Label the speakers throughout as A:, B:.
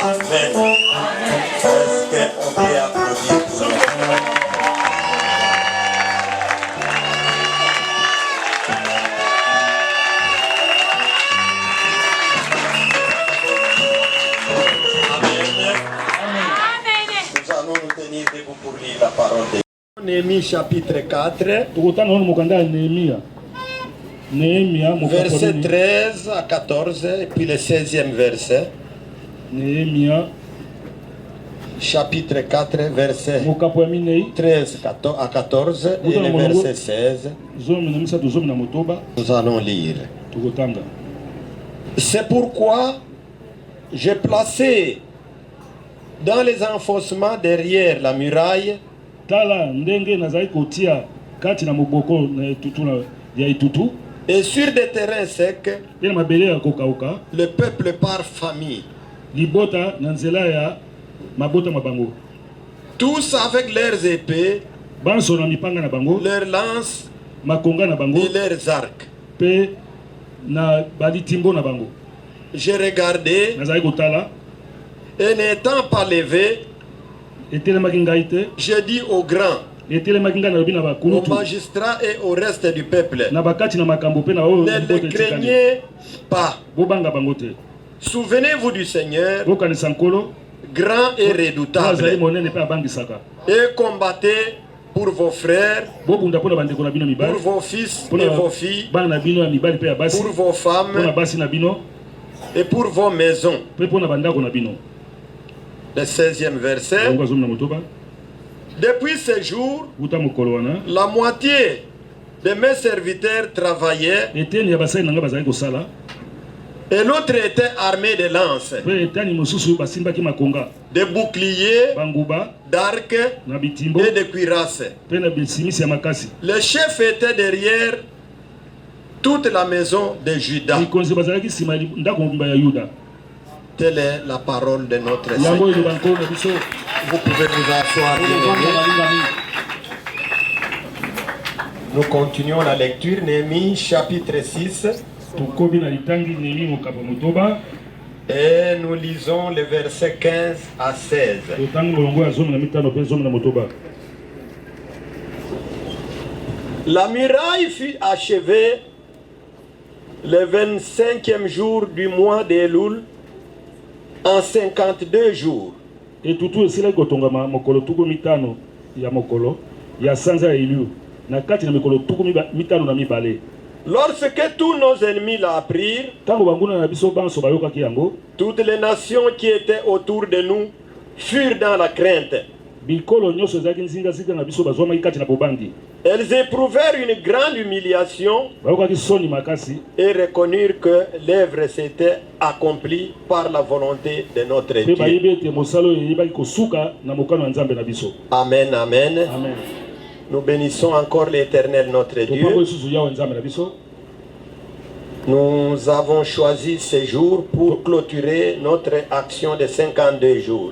A: Amen. Est-ce qu'on peut applaudir pour lui? Nous allons nous tenir debout pour lire la parole de Dieu. Néhémie chapitre 4, verset 13 à 14, et puis le 16e verset. Chapitre 4, verset 13 à 14 et le verset 16. Nous allons lire. C'est pourquoi j'ai placé dans les enfoncements derrière la muraille et sur des terrains secs le peuple par famille, tous avec leurs épées, leurs lances et leurs arcs. J'ai regardé et n'étant pas levé, j'ai dit aux grands, aux magistrats et au reste du peuple, ne les craignez pas. Souvenez-vous du Seigneur, grand et redoutable, et combattez pour vos frères, pour vos fils et vos filles, pour vos femmes et pour vos maisons. Le 16e verset. Depuis ce jour, la moitié de mes serviteurs travaillaient et l'autre était armé de lances, de boucliers, d'arcs et de cuirasses. Le chef était derrière toute la maison de Juda. Telle est la parole de notre Seigneur. Vous pouvez vous asseoir. Nous continuons la lecture. Néhémie chapitre 6. Et nous lisons les versets 15 à 16. La muraille fut achevée le 25e jour du mois d'Elul en 52 jours. Lorsque tous nos ennemis l'apprirent, toutes les nations qui étaient autour de nous furent dans la crainte. Elles éprouvèrent une grande humiliation et reconnurent que l'œuvre s'était accomplie par la volonté de notre Dieu. Amen, amen. Nous bénissons encore l'Éternel notre Dieu. Nous avons choisi ce jour pour clôturer notre action de 52 jours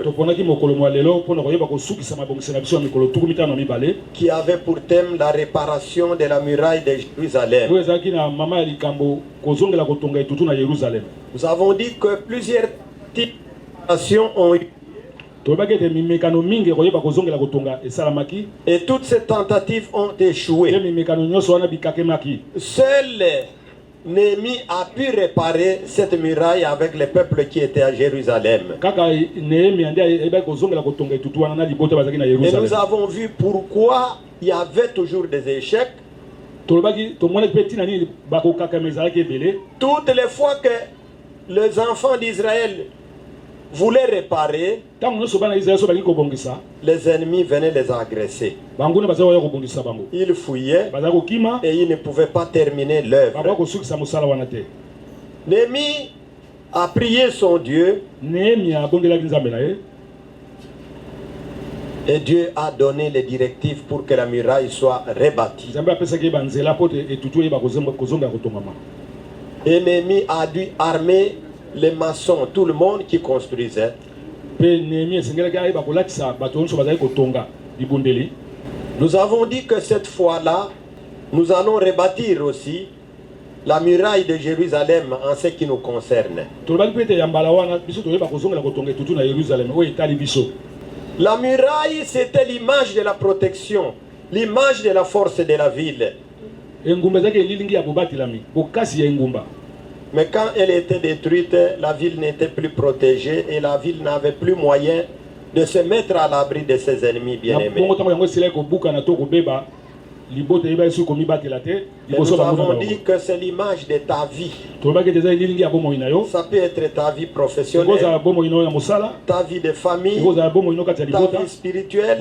A: qui avait pour thème la réparation de la muraille de Jérusalem. Nous avons dit que plusieurs types d'actions ont eu et toutes ces tentatives ont échoué. Seul Néhémie a pu réparer cette muraille avec le peuple qui était à Jérusalem. Et nous avons vu pourquoi il y avait toujours des échecs. Toutes les fois que les enfants d'Israël voulaient réparer, les ennemis venaient les agresser. Ils fouillaient et ils ne pouvaient pas terminer l'œuvre. Néhémie a prié son Dieu et Dieu a donné les directives pour que la muraille soit rebâtie. Et Néhémie a dû armer les maçons, tout le monde qui construisait. Nous avons dit que cette fois-là, nous allons rebâtir aussi
B: la muraille de Jérusalem en ce qui nous concerne. La muraille, c'était l'image de la protection, l'image de la force de la ville. Mais quand elle était détruite, la ville n'était plus protégée et la ville n'avait plus moyen de se mettre à l'abri de ses ennemis bien-aimés. Nous avons dit que c'est l'image de ta vie. Ça peut être ta vie professionnelle, ta vie de famille, ta vie spirituelle,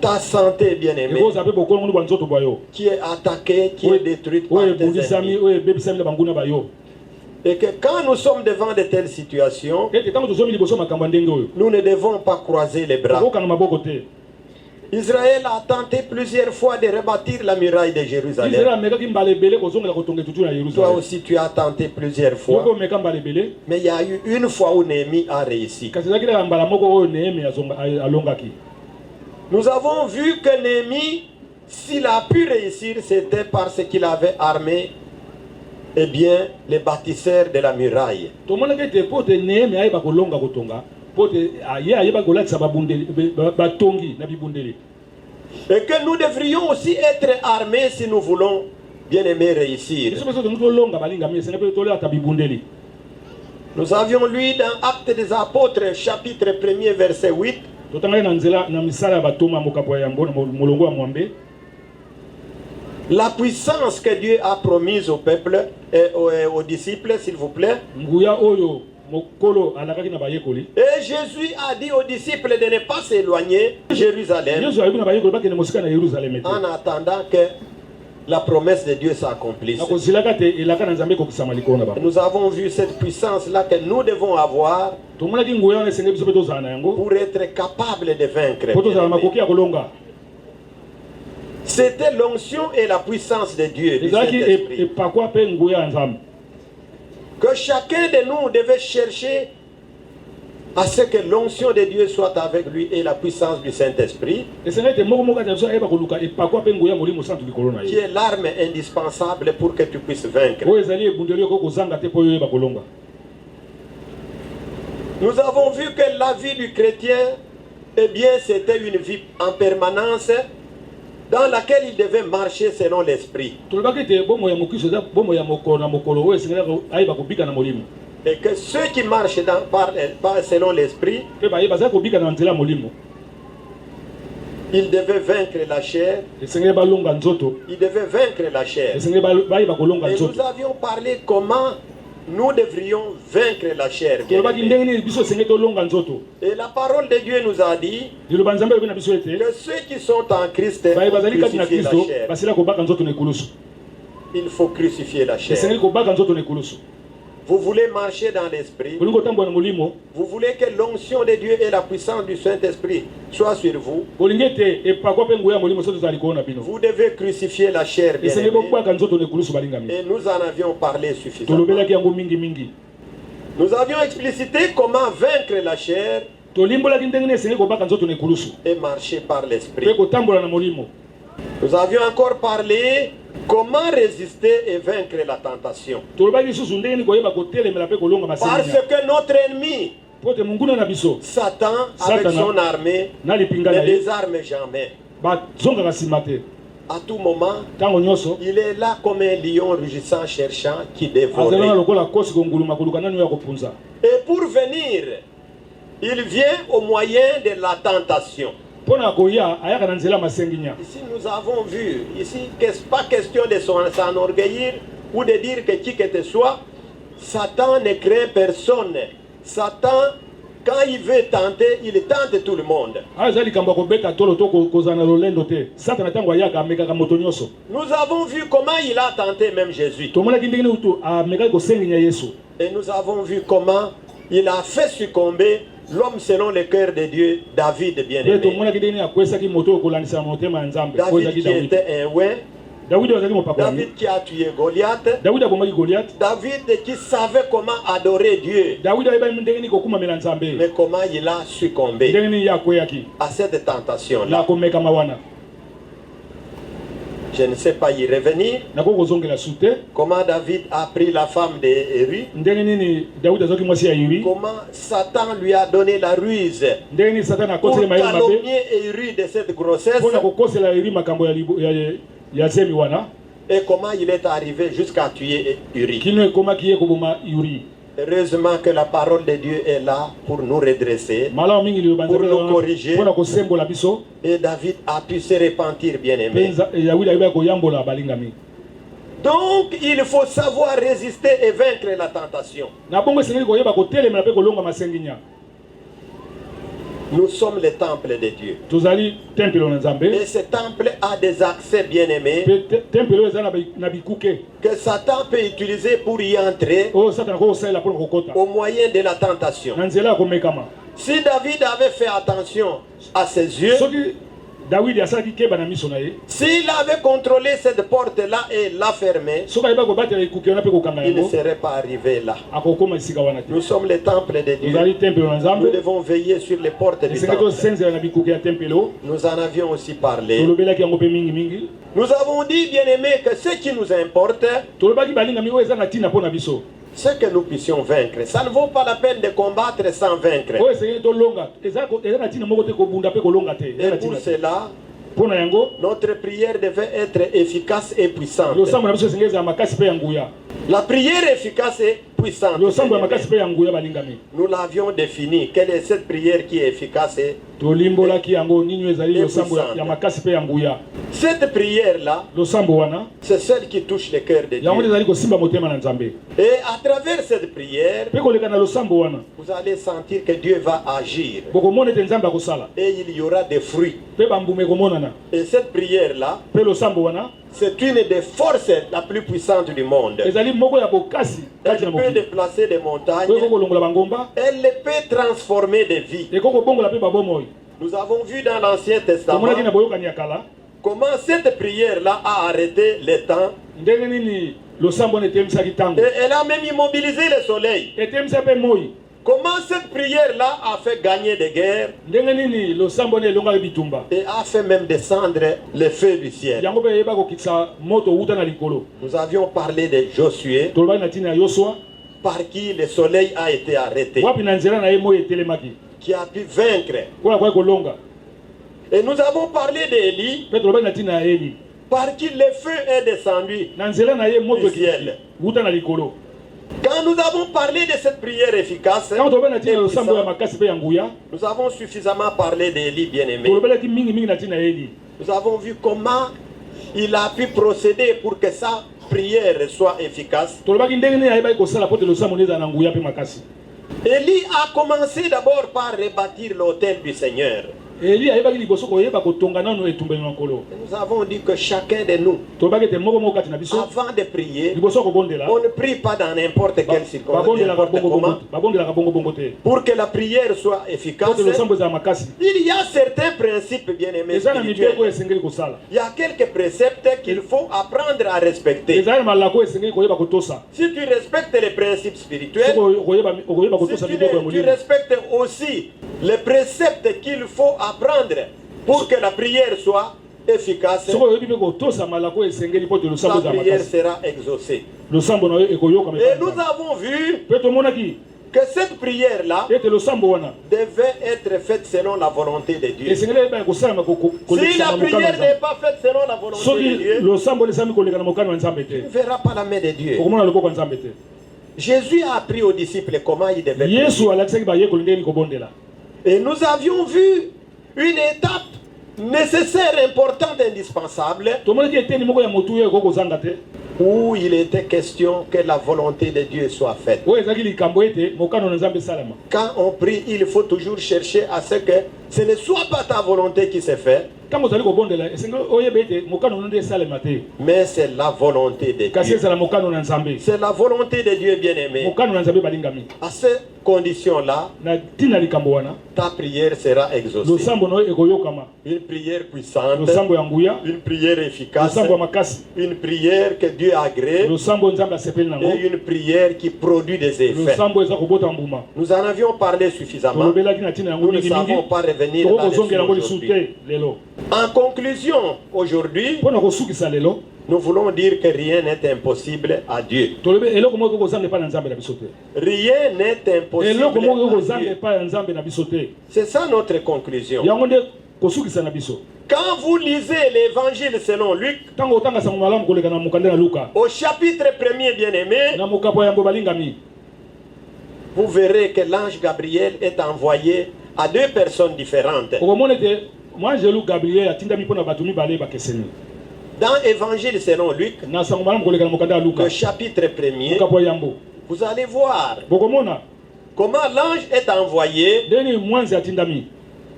B: ta santé bien-aimée, qui est attaquée, qui est détruite par tes ennemis. Et que quand nous sommes devant de telles situations, nous ne devons pas croiser les bras. Israël a tenté plusieurs fois de rebâtir la muraille de Jérusalem. Toi aussi tu as tenté plusieurs fois. Mais il y a eu une fois où Néhémie a réussi. Nous avons vu que Néhémie, s'il a pu réussir, c'était parce qu'il avait armé les bâtisseurs de la muraille. Et que nous devrions aussi être armés si nous voulons bien aimer réussir. Nous avions lu dans Actes des Apôtres, chapitre 1er, verset 8. La puissance que Dieu a promise au peuple et aux disciples, s'il vous plaît. Et Jésus a dit aux disciples de ne pas s'éloigner de Jérusalem en attendant que la promesse de Dieu s'accomplisse. Nous avons vu cette puissance-là que nous devons avoir pour être capables de vaincre. C'était l'onction et la puissance de Dieu. Que chacun de nous devait chercher à ce que l'onction de Dieu soit avec lui et la puissance du Saint-Esprit, qui est l'arme indispensable pour que tu puisses vaincre. Nous avons vu que la vie du chrétien, c'était une vie en permanence dans laquelle il devait marcher selon l'esprit. Et que ceux qui marchent selon l'esprit, ils devaient vaincre la chair. Ils devaient vaincre la chair. Et nous avions parlé comment nous devrions vaincre la chair. Et la parole de Dieu nous a dit que ceux qui sont en Christ crucifient la chair. Il faut crucifier la chair. Vous voulez marcher dans l'esprit. Vous voulez que l'onction de Dieu et la puissance du Saint-Esprit soient sur vous. Vous devez crucifier la chair, bien-aimés. Et nous en avions parlé suffisamment. Nous avions explicité comment vaincre la chair et marcher par l'esprit. Nous avions encore parlé comment résister et vaincre la tentation. Parce que notre ennemi, Satan, avec son armée, ne désarme jamais. À tout moment, il est là comme un lion rugissant, cherchant qui dévore. Et pour venir, il vient au moyen de la tentation. Ici nous avons vu, ici pas question de s'enorgueillir ou de dire que qui que ce soit, Satan ne craint personne. Satan, quand il veut tenter, il tente tout le monde. Nous avons vu comment il a tenté même Jésus. Et nous avons vu comment il a fait succomber l'homme selon le cœur de Dieu, David bien-aimé. David qui était un ouin. David qui a tué Goliath. David qui savait comment adorer Dieu. Mais comment il a succombé à cette tentation-là. Je ne sais pas y revenir. Comment David a pris la femme d'Éru. Comment Satan lui a donné la ruse pour calomnier Éru de cette grossesse. Et comment il est arrivé jusqu'à tuer Uri. Heureusement que la parole de Dieu est là pour nous redresser, pour nous corriger. Et David a pu se repentir, bien-aimé. Donc il faut savoir résister et vaincre la tentation. Nous sommes le temple de Dieu. Et ce temple a des accès, bien-aimés, que Satan peut utiliser pour y entrer au moyen de la tentation. Si David avait fait attention à ses yeux, s'il avait contrôlé cette porte-là et l'a fermée, il ne serait pas arrivé là. Nous sommes le temple de Dieu. Nous devons veiller sur les portes du temple. Nous en avions aussi parlé. Nous avons dit, bien-aimés, que ce qui nous importe, c'est que nous puissions vaincre. Ça ne vaut pas la peine de combattre sans vaincre. Et pour cela, notre prière devait être efficace et puissante. La prière efficace et puissante, nous l'avions définie. Quelle est cette prière qui est efficace et puissante? Cette prière-là, c'est celle qui touche le cœur de Dieu. Et à travers cette prière, vous allez sentir que Dieu va agir. Et il y aura des fruits. Et cette prière-là, c'est une des forces la plus puissantes du monde. Elle peut déplacer des montagnes. Elle peut transformer des vies. Nous avons vu dans l'Ancien Testament comment cette prière-là a arrêté le temps. Et elle a même immobilisé le soleil. Comment cette prière-là a fait gagner des guerres et a fait même descendre le feu du ciel. Nous avions parlé de Josué, par qui le soleil a été arrêté, qui a pu vaincre. Et nous avons parlé d'Élie, par qui le feu est descendu du ciel. Quand nous avons parlé de cette prière efficace, nous avons suffisamment parlé d'Élie, bien-aimé. Nous avons vu comment il a pu procéder pour que sa prière soit efficace. Élie a commencé d'abord par rebâtir l'autel du Seigneur. Nous avons dit que chacun de nous, avant de prier, on ne prie pas dans n'importe quelle circonstance, pour que la prière soit efficace. Il y a certains principes, bien-aimés, spirituels. Il y a quelques préceptes qu'il faut apprendre à respecter. Si tu respectes les principes spirituels, tu respectes aussi les préceptes qu'il faut apprendre pour que la prière soit efficace. Ta prière sera exaucée. Et nous avons vu que cette prière-là devait être faite selon la volonté de Dieu. Si la prière n'est pas faite selon la volonté de Dieu, tu ne verras pas la main de Dieu. Jésus a appris aux disciples comment ils devaient prier. Et nous avions vu une étape nécessaire, importante, indispensable, où il était question que la volonté de Dieu soit faite. Quand on prie, il faut toujours chercher à ce que ce ne soit pas ta volonté qui se fait, mais c'est la volonté de Dieu. C'est la volonté de Dieu, bien-aimé. À ces conditions-là, ta prière sera exaucée. Une prière puissante, une prière efficace, une prière que Dieu agrée, et une prière qui produit des effets. Nous en avions parlé suffisamment. Nous ne savons pas revenir dans les sujets aujourd'hui. En conclusion, aujourd'hui, nous voulons dire que rien n'est impossible à Dieu. Rien n'est impossible à Dieu. C'est ça notre conclusion. Quand vous lisez l'évangile selon Luc, au chapitre 1er bien-aimé, vous verrez que l'ange Gabriel est envoyé à deux personnes différentes.
A: Moi, j'ai lu Gabriel a tindami pona batumi balé ba keseni.
B: Dans l'évangile selon Luc, le chapitre 1er, vous allez voir comment l'ange est envoyé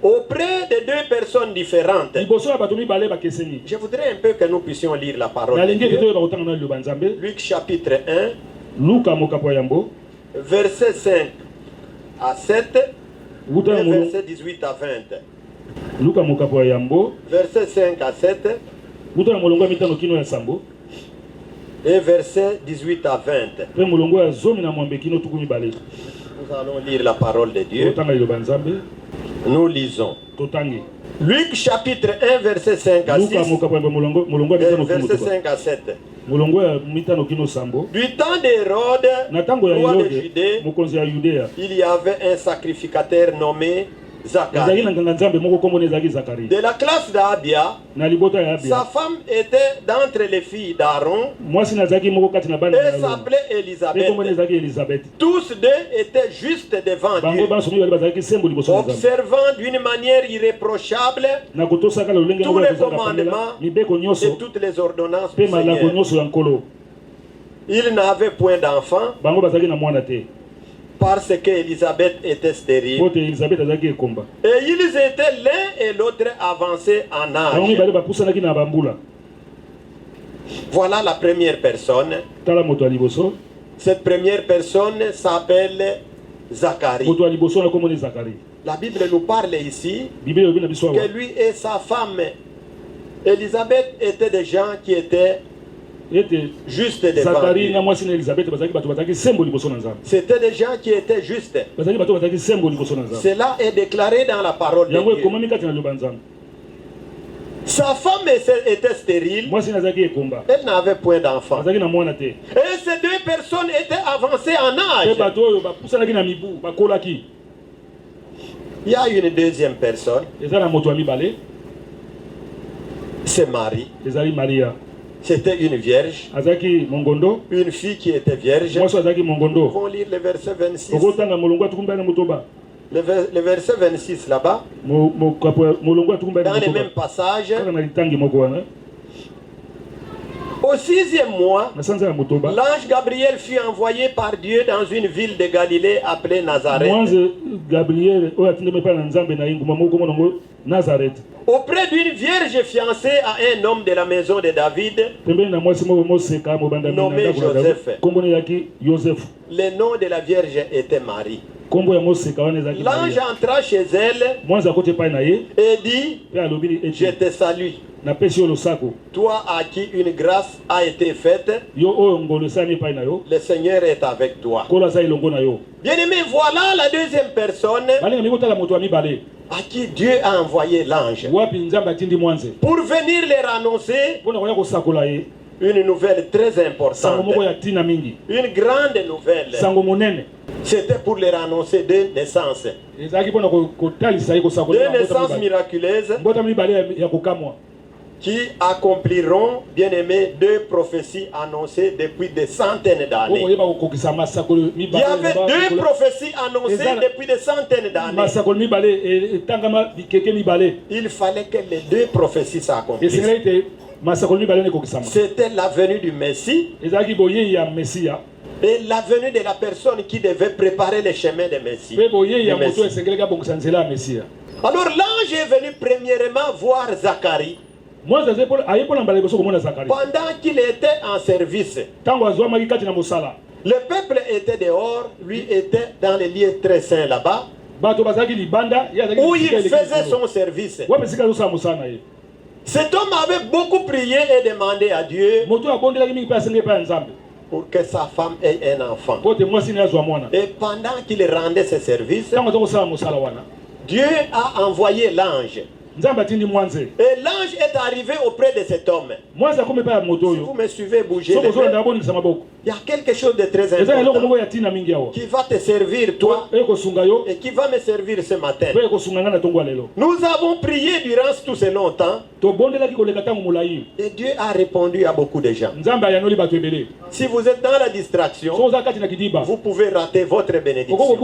B: auprès de deux personnes différentes. Je voudrais un peu que nous puissions lire la parole de Dieu. Luc chapitre 1, verset 5 à 7 et verset 18 à 20. Verset 5 à 7 et verset 18 à 20. Nous allons lire la parole de Dieu. Nous lisons. Luc chapitre 1 verset 5 à 6 et verset 5 à 7. Du temps d'Hérode, roi de Judée, il y avait un sacrificateur nommé Zacharie. De la classe d'Abia, sa femme était d'entre les filles d'Aaron et s'appelait Élisabeth. Tous deux étaient justes devant Dieu, observant d'une manière irréprochable tous les commandements et toutes les ordonnances du Seigneur. Ils n'avaient point d'enfants parce qu'Élisabeth était stérile. Et ils étaient l'un et l'autre avancés en âge. Voilà la première personne. Cette première personne s'appelle Zacharie. La Bible nous parle ici que lui et sa femme Élisabeth étaient des gens qui étaient juste devant Dieu. C'était des gens qui étaient justes. Cela est déclaré dans la parole de Dieu. Sa femme était stérile. Elle n'avait point d'enfant. Et ces deux personnes étaient avancées en âge. Il y a une deuxième personne. C'est Marie. C'était une vierge. Une fille qui était vierge. On va lire le verset 26. Le verset 26 là-bas. Dans le même passage. Au 6e mois, l'ange Gabriel fut envoyé par Dieu dans une ville de Galilée appelée Nazareth. Auprès d'une vierge fiancée à un homme de la maison de David, nommé Joseph. Le nom de la vierge était Marie. L'ange entra chez elle et dit: je te salue, toi à qui une grâce a été faite, le Seigneur est avec toi. Bien-aimé, voilà la deuxième personne à qui Dieu a envoyé l'ange pour venir leur annoncer une nouvelle très importante, une grande nouvelle. C'était pour leur annoncer deux naissances miraculeuses qui accompliront, bien aimé, deux prophéties annoncées depuis des centaines d'années. Il y avait deux prophéties annoncées depuis des centaines d'années. Il fallait que les deux prophéties s'accomplissent. C'était la venue du Messie et la venue de la personne qui devait préparer le chemin du Messie. Alors l'ange est venu premièrement voir Zacharie pendant qu'il était en service. Le peuple était dehors, lui était dans les lieux très saints là-bas, où il faisait son service. Cet homme avait beaucoup prié et demandé à Dieu pour que sa femme ait un enfant. Et pendant qu'il rendait ses services, Dieu a envoyé l'ange Et l'ange est arrivé auprès de cet homme. Si vous me suivez, bougez. Il y a quelque chose de très important qui va te servir toi et qui va me servir ce matin. Nous avons prié durant tout ce long temps et Dieu a répondu à beaucoup de gens. Si vous êtes dans la distraction, vous pouvez rater votre bénédiction.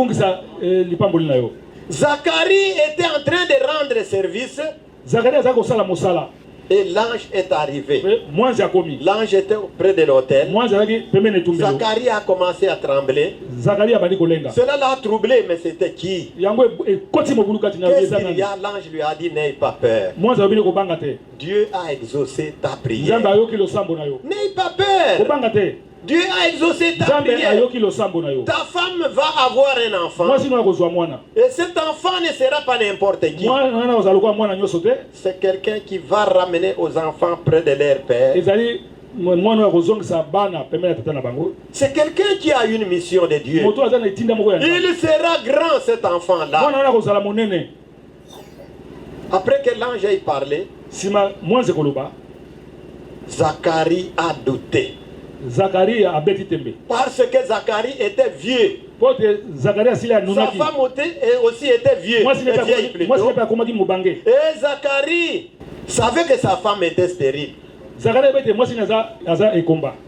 B: Zacharie était en train de rendre service et l'ange est arrivé. L'ange était auprès de l'autel. Zacharie a commencé à trembler. Cela l'a troublé, mais c'était qui? Qu'est-ce qu'il y a? L'ange lui a dit, n'aie pas peur. Dieu a exaucé ta prière. N'aie pas peur. Dieu a exaucé ta prière. Ta femme va avoir un enfant. Et cet enfant ne sera pas n'importe qui. C'est quelqu'un qui va ramener aux enfants près de leur père. C'est quelqu'un qui a une mission de Dieu. Il sera grand, cet enfant-là. Après que l'ange ait parlé, Zacharie a douté. Parce que Zacharie était vieux. Sa femme aussi était vieille. Et Zacharie savait que sa femme était stérile.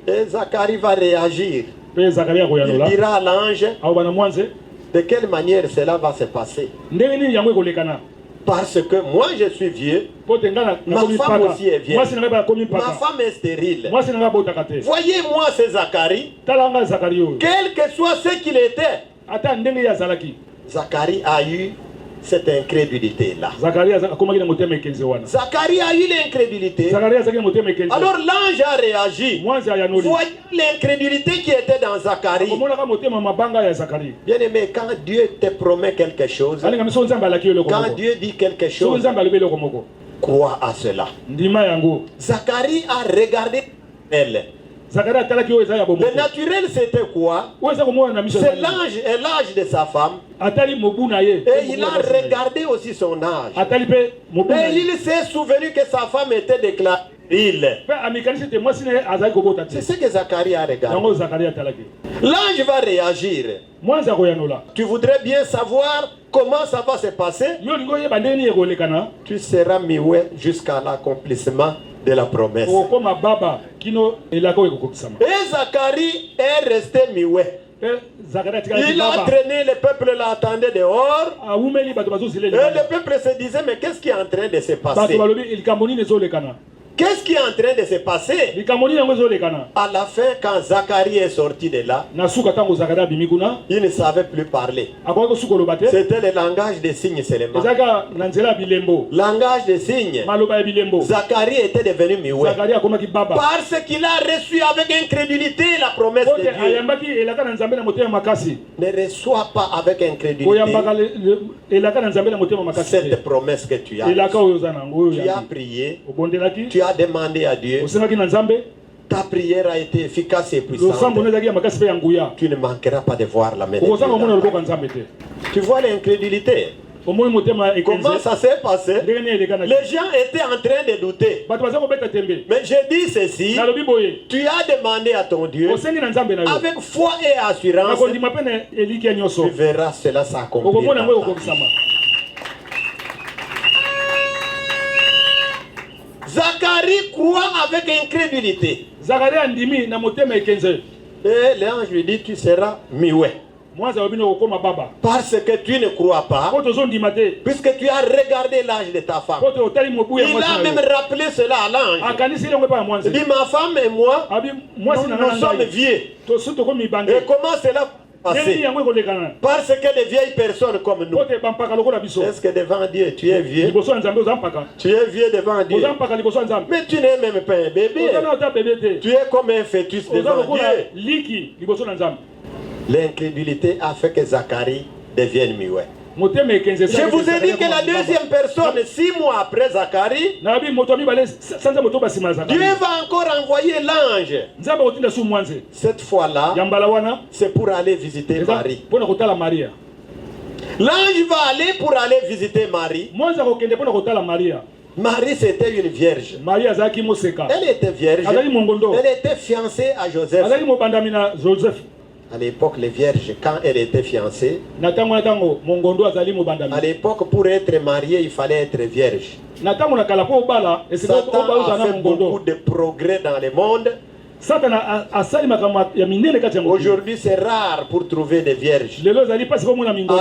B: Et Zacharie va réagir. Il dira à l'ange de quelle manière cela va se passer. Parce que moi je suis vieux, ma femme aussi est vieille, ma femme est stérile. Voyez-moi ce Zacharie, quel que soit ce qu'il était, Zacharie a eu cette incrédulité-là. Zacharie a eu l'incrédulité. Alors l'ange a réagi. Voyez l'incrédulité qui était dans Zacharie. Bien aimé, quand Dieu te promet quelque chose, quand Dieu dit quelque chose, crois à cela. Zacharie a regardé elle. Le naturel c'était quoi? C'est l'âge et l'âge de sa femme. Et il a regardé aussi son âge. Et il s'est souvenu que sa femme était déclarée. C'est ce que Zacharie a regardé. L'ange va réagir. Tu voudrais bien savoir comment ça va se passer? Tu seras muet jusqu'à l'accomplissement de la promesse. Et Zacharie est resté muet. Il a traîné, le peuple l'attendait dehors. Et le peuple se disait, mais qu'est-ce qui est en train de se passer? Qu'est-ce qui est en train de se passer? À la fin, quand Zacharie est sorti de là, il ne savait plus parler. C'était le langage des signes seulement. Langage des signes. Zacharie était devenu muet. Parce qu'il a reçu avec incrédulité la promesse de Dieu. Ne reçois pas avec incrédulité cette promesse que tu as. Tu as prié. Tu as demandé à Dieu. Ta prière a été efficace et puissante. Tu ne manqueras pas de voir la main de Dieu. Tu vois l'incrédulité. Comment ça s'est passé? Les gens étaient en train de douter. Mais j'ai dit ceci. Tu as demandé à ton Dieu avec foi et assurance. Tu verras cela s'accomplir. Zacharie croit avec incrédulité. Et l'ange lui dit, tu seras muet. Parce que tu ne crois pas, puisque tu as regardé l'âge de ta femme. Il a même rappelé cela à l'ange. Il dit, ma femme et moi, nous sommes vieux. Et comment cela passer? Parce que des vieilles personnes comme nous. Est-ce que devant Dieu tu es vieux? Tu es vieux devant Dieu. Mais tu n'es même pas un bébé. Tu es comme un fœtus devant Dieu. L'incrédulité a fait que Zacharie devienne muet. Je vous ai dit que la deuxième personne, 6 mois après Zacharie, Dieu va encore envoyer l'ange. Cette fois-là, c'est pour aller visiter Marie. L'ange va aller pour aller visiter Marie. Marie, c'était une vierge. Elle était vierge. Elle était fiancée à Joseph. À l'époque, les vierges, quand elle était fiancée, à l'époque, pour être mariée, il fallait être vierge. Satan a fait beaucoup de progrès dans le monde. Aujourd'hui, c'est rare pour trouver des vierges. À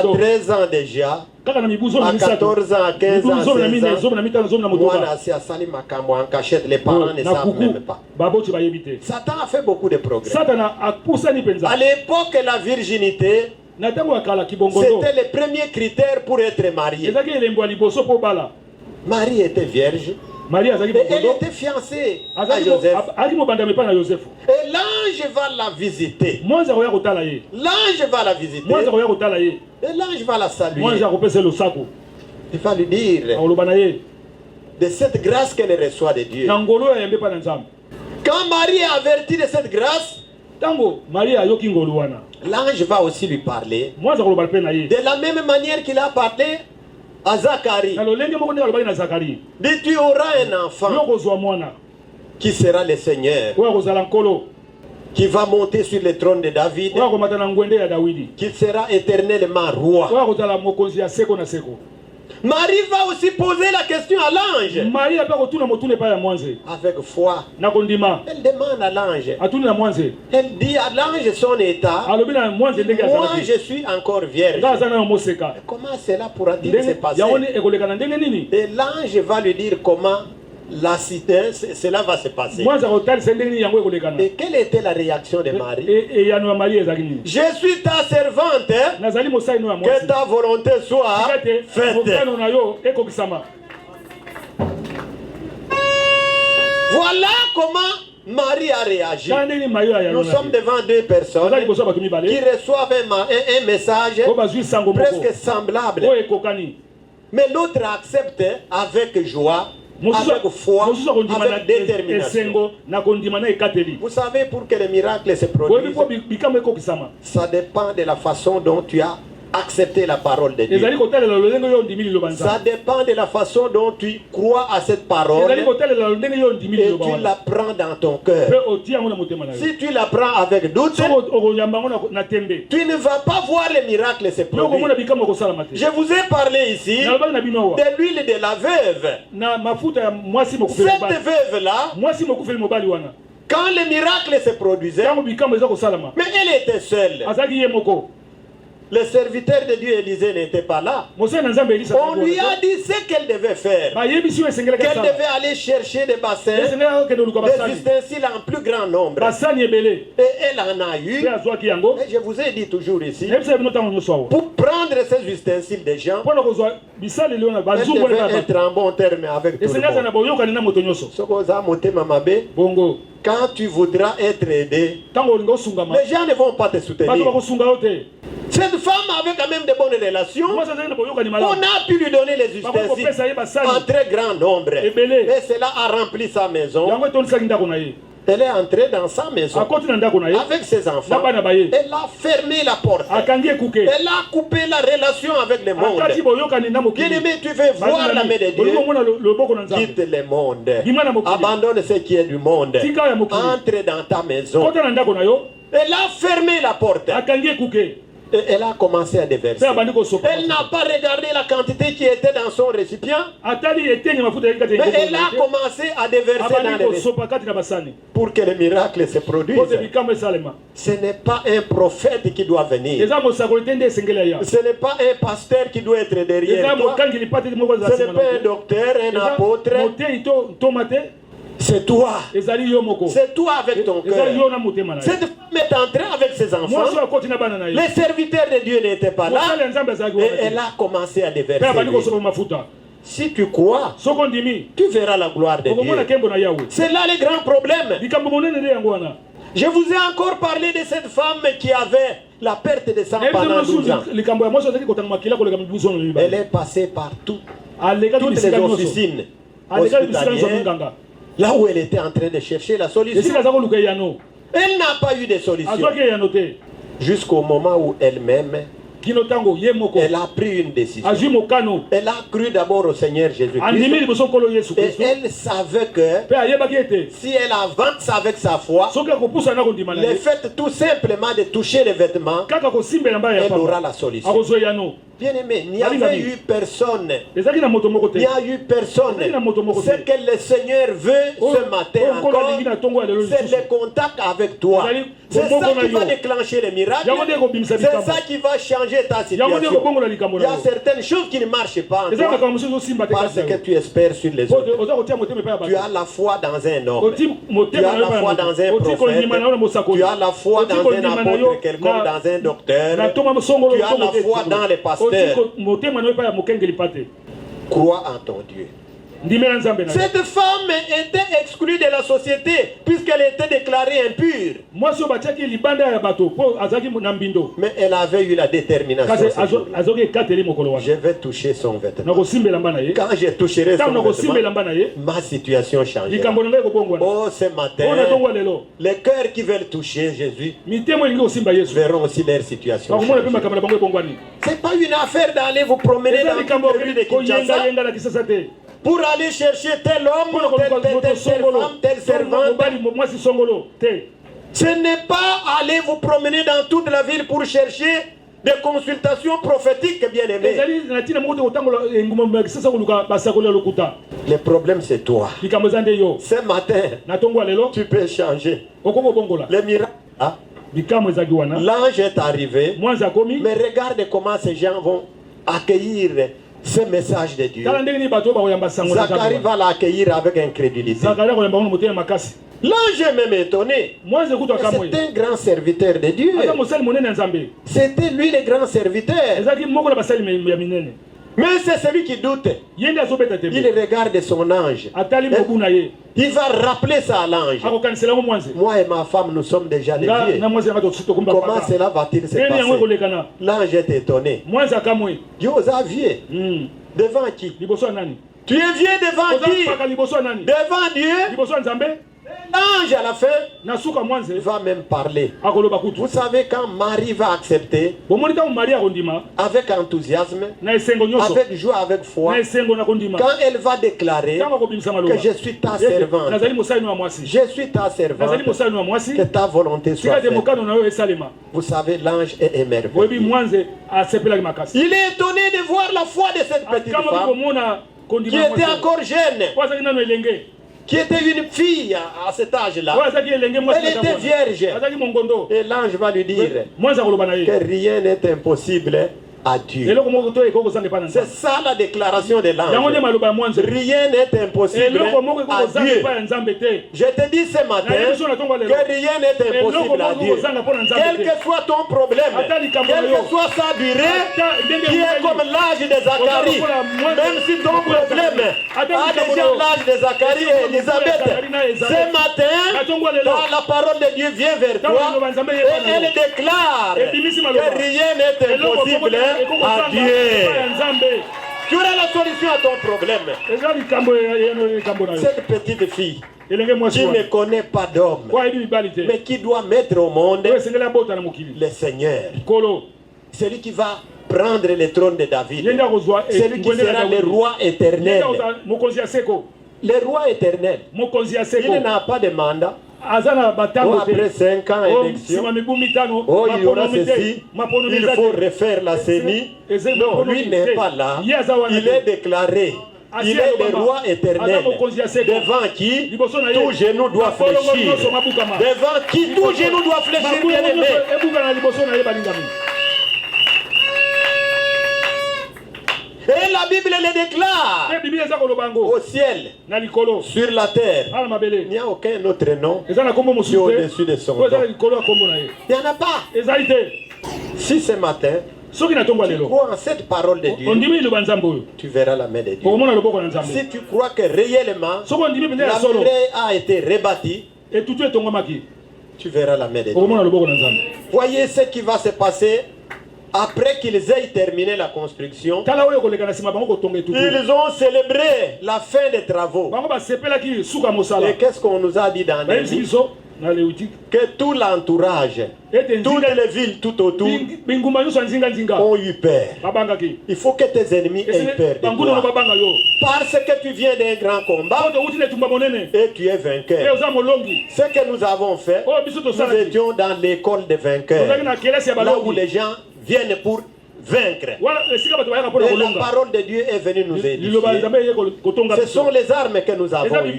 B: 13 ans déjà, à 14 ans, à 15 ans, 16 ans, en cachette, les parents ne savent même pas. Satan a fait beaucoup de progrès. À l'époque, la virginité, c'était le premier critère pour être marié. Marie était vierge. Et elle était fiancée à Joseph. Et l'ange va la visiter. L'ange va la visiter. Et l'ange va la saluer. Il va lui dire de cette grâce qu'elle reçoit de Dieu. Quand Marie est avertie de cette grâce, l'ange va aussi lui parler. De la même manière qu'il a parlé à Zacharie. Dit, tu auras un enfant qui sera le Seigneur, qui va monter sur le trône de David, qui sera éternellement roi. Marie va aussi poser la question à l'ange. Avec foi. Elle demande à l'ange. Elle dit à l'ange son état. Moi je suis encore vierge. Comment cela pourra-t-il se passer? Et l'ange va lui dire comment cela va se passer. Et quelle était la réaction de Marie? Je suis ta servante, que ta volonté soit faite. Voilà comment Marie a réagi. Nous sommes devant deux personnes qui reçoivent un message presque semblable. Mais l'autre accepte avec joie, avec foi, avec détermination. Vous savez, pour que les miracles se produisent, ça dépend de la façon dont tu as accepté la parole de Dieu. Ça dépend de la façon dont tu crois à cette parole et tu la prends dans ton cœur. Si tu la prends avec doute, tu ne vas pas voir les miracles se produire. Je vous ai parlé ici de l'huile de la veuve. Cette veuve-là, quand les miracles se produisaient, mais elle était seule. Le serviteur de Dieu Élisée n'était pas là. On lui a dit ce qu'elle devait faire. Qu'elle devait aller chercher des bassins, des ustensiles en plus grand nombre. Et elle en a eu. Et je vous ai dit toujours ici, pour prendre ces ustensiles des gens, elle devait être en bon terme avec tout le monde. Quand tu voudras être aidé, les gens ne vont pas te soutenir. Cette femme avait quand même de bonnes relations. On a pu lui donner les ustensiles en très grand nombre. Et cela a rempli sa maison. Elle est entrée dans sa maison avec ses enfants. Elle a fermé la porte. Elle a coupé la relation avec le monde. Bien-aimé, tu veux voir la main de Dieu, quitte le monde. Abandonne ce qui est du monde. Entre dans ta maison. Elle a fermé la porte. Et elle a commencé à déverser. Elle n'a pas regardé la quantité qui était dans son récipient. Mais elle a commencé à déverser dans les récipients pour que le miracle se produise. Ce n'est pas un prophète qui doit venir. Ce n'est pas un pasteur qui doit être derrière toi. Ce n'est pas un docteur, un apôtre. C'est toi. C'est toi avec ton cœur. Cette femme est entrée avec ses enfants. Les serviteurs de Dieu n'étaient pas là. Et elle a commencé à déverser. Si tu crois, tu verras la gloire de Dieu. C'est là le grand problème. Je vous ai encore parlé de cette femme qui avait la perte de sang pendant 12 ans. Elle est passée par toutes les officines hospitalières, là où elle était en train de chercher la solution. Elle n'a pas eu de solution. Jusqu'au moment où elle-même Elle a pris une décision. Elle a cru d'abord au Seigneur Jésus-Christ. Et elle savait que si elle avance avec sa foi, le fait tout simplement de toucher les vêtements, elle aura la solution. Bien aimé, il n'y avait eu personne. Il n'y a eu personne. Ce que le Seigneur veut ce matin encore, c'est le contact avec toi. C'est ça qui va déclencher les miracles. C'est ça qui va changer ta situation. Il y a certaines choses qui ne marchent pas en toi parce que tu espères sur les autres. Tu as la foi dans un homme. Tu as la foi dans un prophète. Tu as la foi dans un apôtre quelconque, dans un docteur. Tu as la foi dans les pasteurs. Crois en ton Dieu. Cette femme était exclue de la société puisqu'elle était déclarée impure. Mais elle avait eu la détermination. Je vais toucher son vêtement. Quand je toucherai son vêtement, ma situation changera. Oh, ce matin, les cœurs qui veulent toucher Jésus verront aussi leur situation changer. Ce n'est pas une affaire d'aller vous promener dans les rues de Kinshasa pour aller chercher tel homme, telle femme, telle servante. Ce n'est pas aller vous promener dans toute la ville pour chercher des consultations prophétiques, bien aimés. Le problème, c'est toi. Ce matin, tu peux changer. Les miracles. L'ange est arrivé. Mais regarde comment ces gens vont accueillir ce message de Dieu. Zacharie va l'accueillir avec incrédulité. L'ange est même étonné. C'est un grand serviteur de Dieu. C'était lui le grand serviteur. Mais c'est celui qui doute. Il regarde son ange. Il va rappeler ça à l'ange. Moi et ma femme, nous sommes déjà des vieux. Comment cela va-t-il se passer? L'ange est étonné. Dieu a vieux. Devant qui? Tu es vieux devant qui? Devant Dieu. L'ange à la fin va même parler. Vous savez, quand Marie va accepter avec enthousiasme, avec joie, avec foi, quand elle va déclarer que je suis ta servante, je suis ta servante, que ta volonté soit faite. Vous savez, l'ange est émerveillé. Il est étonné de voir la foi de cette petite femme qui était encore jeune, qui était une fille à cet âge-là. Elle était vierge. Et l'ange va lui dire que rien n'est impossible à Dieu. C'est ça la déclaration de l'ange. Rien n'est impossible à Dieu. Je te dis ce matin que rien n'est impossible à Dieu. Quel que soit ton problème, quelle que soit sa durée, qui est comme l'âge de Zacharie, même si ton problème a déjà l'âge de Zacharie et Élisabeth, ce matin, quand la parole de Dieu vient vers toi, et elle déclare que rien n'est impossible à Dieu. Tu auras la solution à ton problème. Cette petite fille qui ne connaît pas d'homme, mais qui doit mettre au monde le Seigneur, celui qui va prendre le trône de David, celui qui sera le roi éternel. Le roi éternel, il n'a pas de mandat. Après 5 ans d'élection, il y aura ceci, il faut refaire la CENI. Non, lui n'est pas là. Il est déclaré. Il est le roi éternel. Devant qui tout genou doit fléchir. Devant qui tout genou doit fléchir, bien aimé. Et la Bible le déclare au ciel, sur la terre. Il n'y a aucun autre nom qui est au-dessus de son nom. Il n'y en a pas. Si ce matin, tu crois en cette parole de Dieu, tu verras la main de Dieu. Si tu crois que réellement la muraille a été rebâtie, tu verras la main de Dieu. Voyez ce qui va se passer. Après qu'ils aient terminé la construction, ils ont célébré la fin des travaux. Et qu'est-ce qu'on nous a dit dans les livres? que tout l'entourage, toutes les villes tout autour ont eu peur. Il faut que tes ennemis aient peur de toi. Parce que tu viens d'un grand combat et tu es vainqueur. Ce que nous avons fait, nous étions dans l'école des vainqueurs, là où les gens viennent pour vaincre. Et la parole de Dieu est venue nous aider. Ce sont les armes que nous avons eues.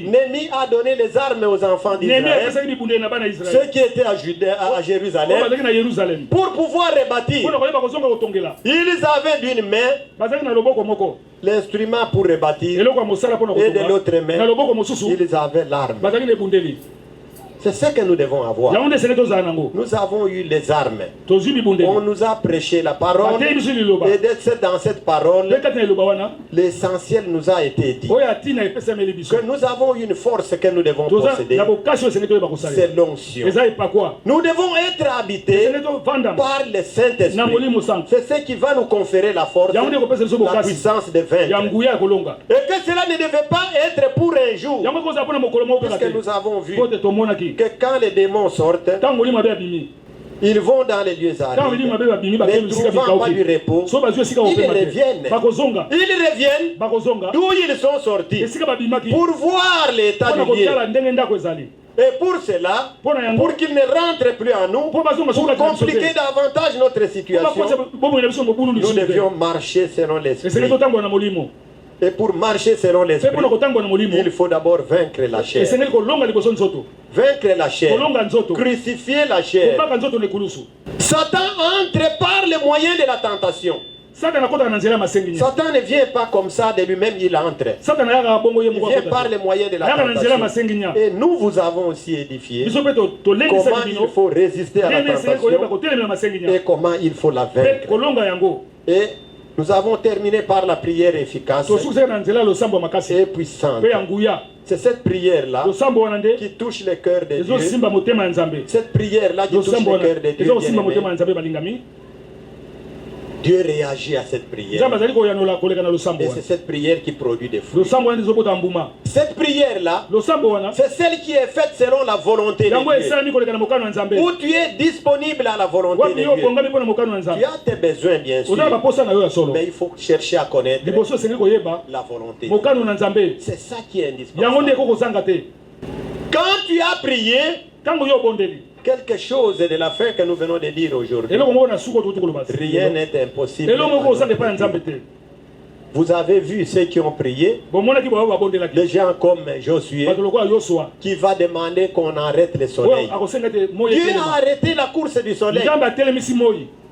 B: Néhémie a donné les armes aux enfants d'Israël, ceux qui étaient à Jérusalem, pour pouvoir rebâtir. Ils avaient d'une main l'instrument pour rebâtir et de l'autre main ils avaient l'arme. C'est ce que nous devons avoir. Nous avons eu les armes. On nous a prêché la parole. Et dans cette parole, l'essentiel nous a été dit. Que nous avons une force que nous devons posséder. C'est l'onction. Nous devons être habités par le Saint-Esprit. C'est ce qui va nous conférer la force, la puissance de vaincre. Et que cela ne devait pas être pour un jour. Parce que nous avons vu que quand les démons sortent, ils vont dans les lieux arides, ne trouvant pas du repos, ils reviennent d'où ils sont sortis pour voir l'état du lieu. Et pour cela, pour qu'ils ne rentrent plus en nous, pour compliquer davantage notre situation, nous devions marcher selon l'esprit. Et pour marcher selon l'esprit, il faut d'abord vaincre la chair. Vaincre la chair, crucifier la chair. Satan entre par les moyens de la tentation. Satan ne vient pas comme ça de lui-même, il entre. Il vient par les moyens de la tentation. Et nous vous avons aussi édifié comment il faut résister à la tentation et comment il faut la vaincre. Et nous avons terminé par la prière efficace et puissante. C'est cette prière-là qui touche le cœur de Dieu. Cette prière-là qui touche le cœur de Dieu. Dieu réagit à cette prière. Et c'est cette prière qui produit des fruits. Cette prière-là, c'est celle qui est faite selon la volonté de Dieu. Où tu es disponible à la volonté de Dieu. Tu as tes besoins, bien sûr. Mais il faut chercher à connaître la volonté de Dieu. C'est ça qui est indispensable. Quand tu as prié, quelque chose de la fin que nous venons de dire aujourd'hui, rien n'est impossible. Vous avez vu ceux qui ont prié, les gens comme Josué, qui va demander qu'on arrête le soleil. Dieu a arrêté la course du soleil.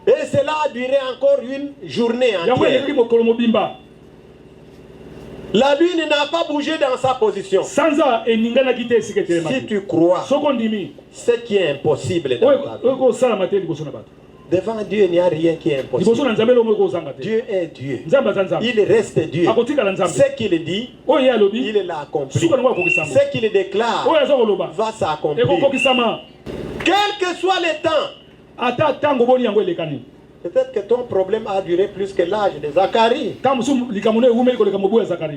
B: Et cela a duré encore une journée entière. La lune n'a pas bougé dans sa position. Si tu crois ce qui est impossible dans ta vie, devant Dieu, il n'y a rien qui est impossible. Dieu est Dieu. Il reste Dieu. Ce qu'il dit, il l'a accompli. Ce qu'il déclare va s'accomplir. Quel que soit le temps. Peut-être que ton problème a duré plus que l'âge de Zacharie.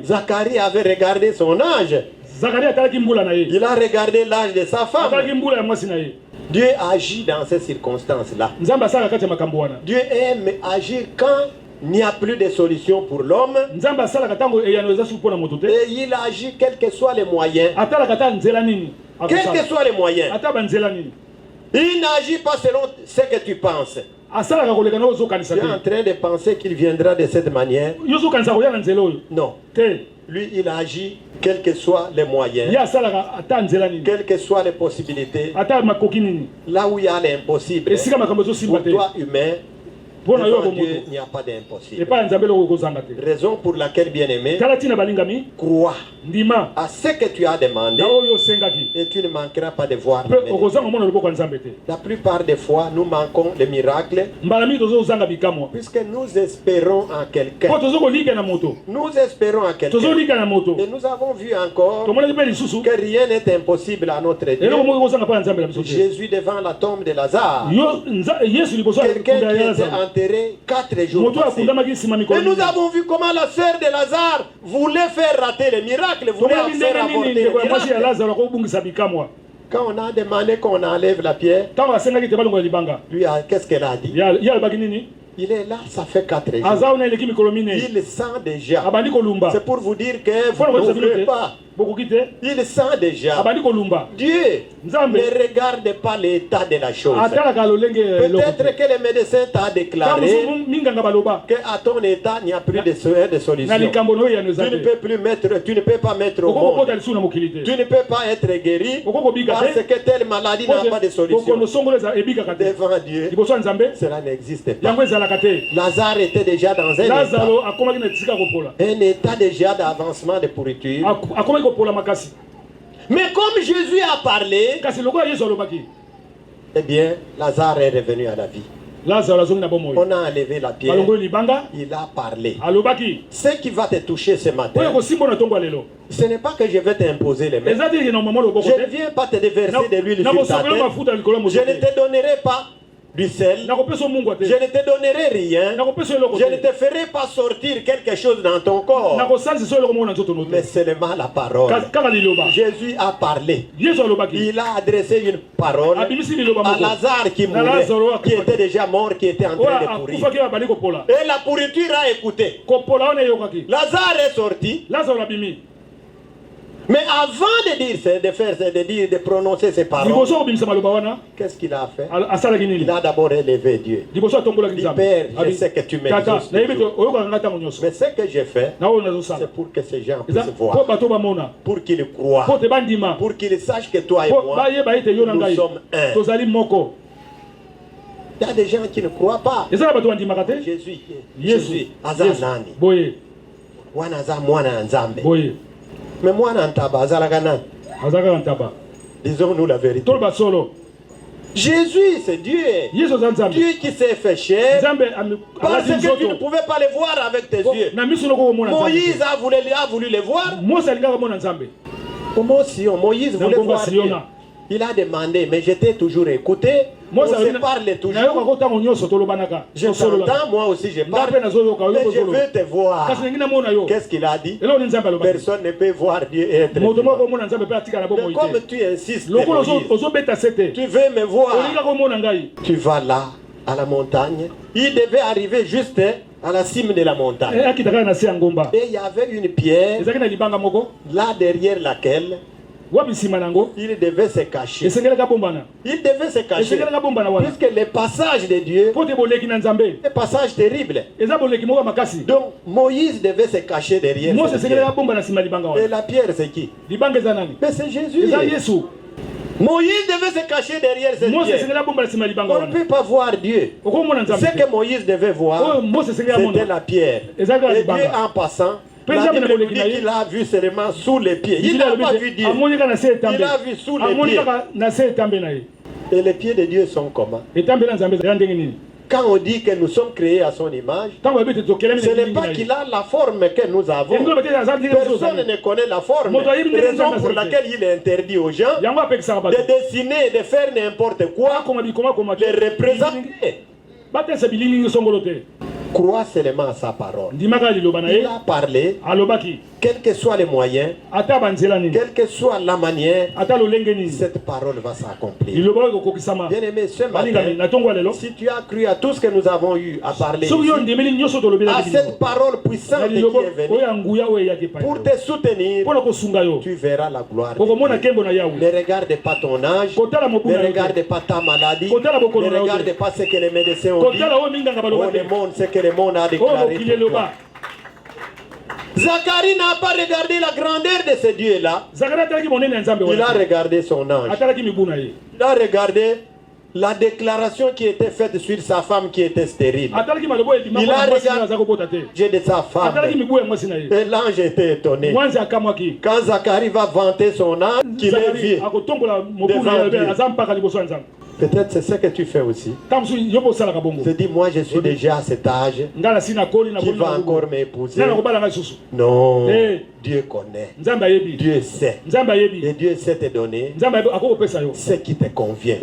B: Zacharie avait regardé son âge. Il a regardé l'âge de sa femme. Dieu agit dans ces circonstances-là. Dieu aime agir quand il n'y a plus de solution pour l'homme. Et il agit quels que soient les moyens. Quels que soient les moyens. Il n'agit pas selon ce que tu penses. Tu es en train de penser qu'il viendra de cette manière. Non. Lui, il agit quels que soient les moyens, quelles que soient les possibilités. Là où il y a l'impossible, pour toi humain, devant Dieu, il n'y a pas d'impossible. Raison pour laquelle, bien-aimé, crois à ce que tu as demandé et tu ne manqueras pas de voir. La plupart des fois, nous manquons les miracles puisque nous espérons en quelqu'un. Nous espérons en quelqu'un. Et nous avons vu encore que rien n'est impossible à notre Dieu. Jésus devant la tombe de Lazare, quelqu'un qui était enterré 4 jours passés. Et nous avons vu comment la sœur de Lazare voulait faire rater le miracle, voulait faire avorter le miracle. Quand on a demandé qu'on enlève la pierre, lui, qu'est-ce qu'elle a dit? Il est là, ça fait 4 jours. Il sent déjà. C'est pour vous dire que vous n'ouvrez pas. Il sent déjà. Dieu ne regarde pas l'état de la chose. Peut-être que le médecin t'a déclaré qu'à ton état, il n'y a plus de solution. Tu ne peux pas mettre au monde. Tu ne peux pas être guéri parce que telle maladie n'a pas de solution. Devant Dieu, cela n'existe pas. Lazare était déjà dans un état déjà d'avancement de pourriture. Mais comme Jésus a parlé, eh bien, Lazare est revenu à la vie. On a enlevé la pierre. Il a parlé. Ce qui va te toucher ce matin, ce n'est pas que je vais t'imposer les mains. Je ne viens pas te déverser de l'huile sur ta tête. Je ne te donnerai pas du sel. Je ne te donnerai rien. Je ne te ferai pas sortir quelque chose dans ton corps. Mais seulement la parole. Jésus a parlé. Il a adressé une parole à Lazare qui mourait, qui était déjà mort, qui était en train de pourrir. Et la pourriture a écouté. Lazare est sorti. Mais avant de prononcer ces paroles, qu'est-ce qu'il a fait? Il a d'abord élevé Dieu. Il dit, Père, je sais que tu m'exauces. Mais ce que j'ai fait, c'est pour que ces gens puissent voir, pour qu'ils croient, pour qu'ils sachent que toi et moi, nous sommes un. Il y a des gens qui ne croient pas. Jésus, Azanani. Wanaza mwana nzambe. Mais moi, disons-nous la vérité. Jésus, c'est Dieu. Dieu qui s'est fait chair. Parce que tu ne pouvais pas le voir avec tes yeux. Moïse a voulu le voir. Moïse voulait voir Dieu. Il a demandé, mais j'étais toujours écouté. On se parle toujours. Je t'entends, moi aussi je parle. Mais je veux te voir. Qu'est-ce qu'il a dit? Personne ne peut voir Dieu et être vivant. Mais comme tu insistes, tu veux me voir. Tu vas là, à la montagne. Il devait arriver juste à la cime de la montagne. Et il y avait une pierre là derrière laquelle il devait se cacher. Il devait se cacher. Puisque le passage de Dieu est un passage terrible. Donc Moïse devait se cacher derrière cette pierre. Et la pierre c'est qui? Mais c'est Jésus. Moïse devait se cacher derrière cette pierre. On ne peut pas voir Dieu. Ce que Moïse devait voir, c'était la pierre. Et Dieu en passant, la Bible nous dit qu'il a vu seulement sous les pieds. Il n'a pas vu Dieu. Il a vu sous les pieds. Et les pieds de Dieu sont comment? Quand on dit que nous sommes créés à son image, ce n'est pas qu'il a la forme que nous avons. Personne ne connaît la forme. Raison pour laquelle il est interdit aux gens de dessiner, de faire n'importe quoi, de représenter. Crois seulement à sa parole. Il a parlé, quels que soient les moyens, quelle que soit la manière, cette parole va s'accomplir. Bien aimé, ce matin, si tu as cru à tout ce que nous avons eu à parler ici, à cette parole puissante qui est venue pour te soutenir, tu verras la gloire. Ne regarde pas ton âge, ne regarde pas ta maladie, ne regarde pas ce que les médecins ont dit, le monde, ce que le monde a déclaré pour toi. Zacharie n'a pas regardé la grandeur de ce Dieu-là. Il a regardé son ange. Il a regardé la déclaration qui était faite sur sa femme qui était stérile. Il a regardé de sa femme. Et l'ange était étonné. Quand Zacharie va vanter son ange, qu'il est vieux devant Dieu. Peut-être c'est ce que tu fais aussi. Je dis, moi je suis déjà à cet âge qui va encore m'épouser. Non, Dieu connaît. Dieu sait. Et Dieu sait te donner ce qui te convient.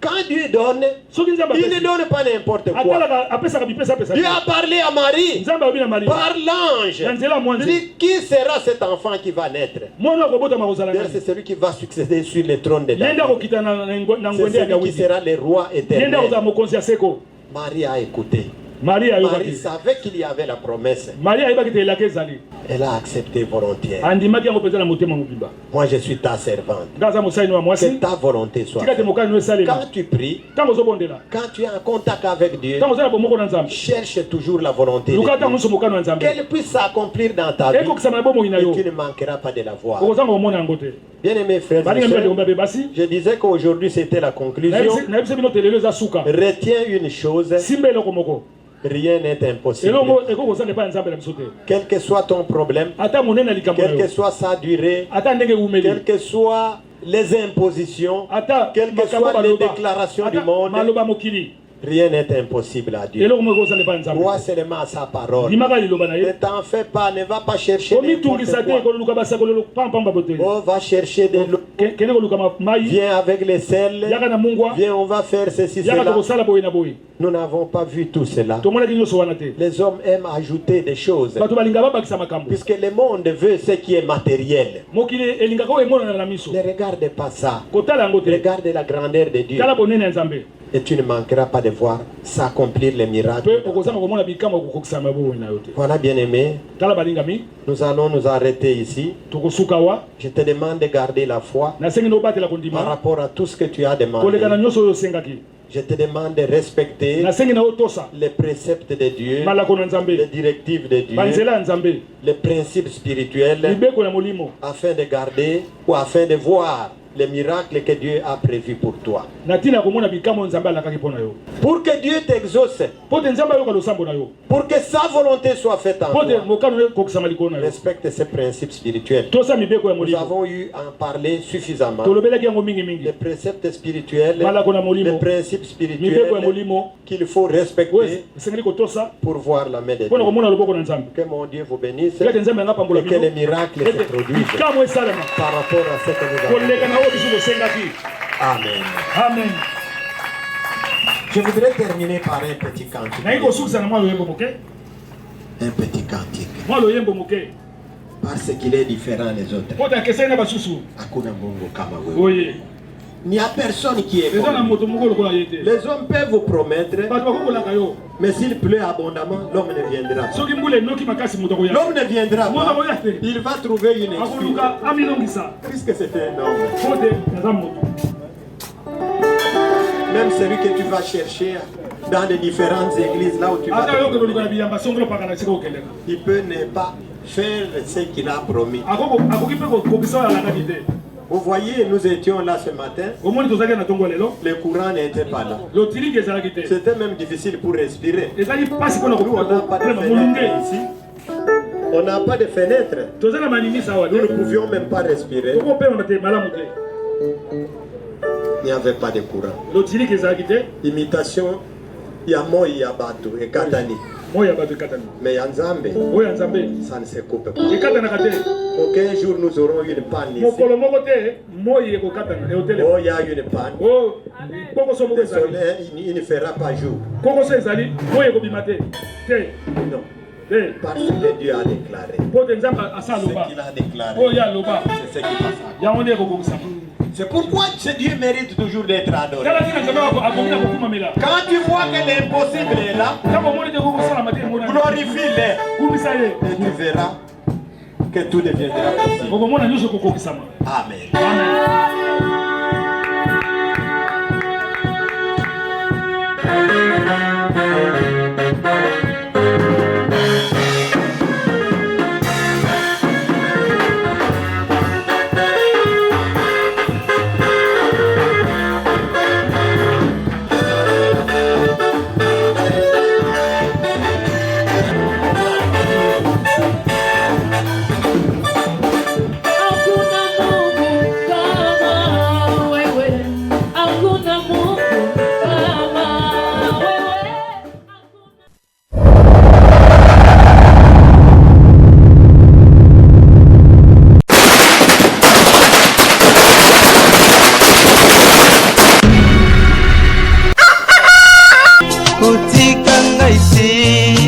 B: Quand Dieu donne, il ne donne pas n'importe quoi. Dieu a parlé à Marie par l'ange. Il dit, qui sera cet enfant qui va naître? C'est celui qui va succéder sur le trône de David. C'est celui qui sera le roi éternel. Marie a écouté. Marie savait qu'il y avait la promesse. Elle a accepté volontiers. Moi je suis ta servante. Que ta volonté soit faite. Quand tu pries, quand tu es en contact avec Dieu, cherche toujours la volonté de Dieu. Qu'elle puisse s'accomplir dans ta vie. Et tu ne manqueras pas de la voir. Bien aimés frères et sœurs, je disais qu'aujourd'hui c'était la conclusion. Retiens une chose. Rien n'est impossible. Quel que soit ton problème, quelle que soit sa durée, quelles que soient les impositions, quelles que soient les déclarations du monde, rien n'est impossible à Dieu. Crois seulement à sa parole. Ne t'en fais pas, ne va pas chercher n'importe quoi. Oh, va chercher de l'eau. Viens avec les sels. Viens, on va faire ceci, cela. Nous n'avons pas vu tout cela. Les hommes aiment ajouter des choses. Puisque le monde veut ce qui est matériel. Ne regarde pas ça. Regarde la grandeur de Dieu. Et tu ne manqueras pas de voir s'accomplir les miracles. Voilà, bien-aimé. Nous allons nous arrêter ici. Je te demande de garder la foi par rapport à tout ce que tu as demandé. Je te demande de respecter les préceptes de Dieu, les directives de Dieu, les principes spirituels, afin de garder ou afin de voir les miracles que Dieu a prévus pour toi. Pour que Dieu t'exauce, pour que sa volonté soit faite en toi, respecte ces principes spirituels. Nous avons eu à en parler suffisamment. Les préceptes spirituels, les principes spirituels qu'il faut respecter pour voir la main de Dieu. Que mon Dieu vous bénisse et que les miracles se produisent par rapport à ce que nous avons. Amen.
A: Amen.
B: Je voudrais terminer par un petit cantique. Un petit cantique. Parce qu'il est différent des autres. Hakuna Mungu kama wewe. Il n'y a personne qui est bon. Les hommes peuvent vous promettre, mais s'il pleut abondamment, l'homme ne viendra pas. L'homme ne viendra pas. Il va trouver une excuse. Puisque c'est un homme. Même celui que tu vas chercher dans les différentes églises, là où tu vas, il peut ne pas faire ce qu'il a promis. Vous voyez, nous étions là ce matin. Le courant n'était pas là. C'était même difficile pour respirer. Nous, on n'a pas de fenêtre ici. On n'a pas de fenêtre. Nous ne pouvions même pas respirer. Il n'y avait pas de courant. Imitation, il y a Moi, il y a Bato et Katani. Mais Yanzambe, ça ne se coupe pas. Aucun jour nous aurons une panne ici. Oh, il y a une panne. Le soleil, il ne fera pas jour. Non. Parce que Dieu a déclaré. Ce qu'il a déclaré, c'est ce qui passe. C'est pourquoi ce Dieu mérite toujours d'être adoré. Quand tu vois que l'impossible est là, glorifie-le. Et tu verras que tout deviendra possible. Amen.
C: Hakuna Mungu kama otikanga ici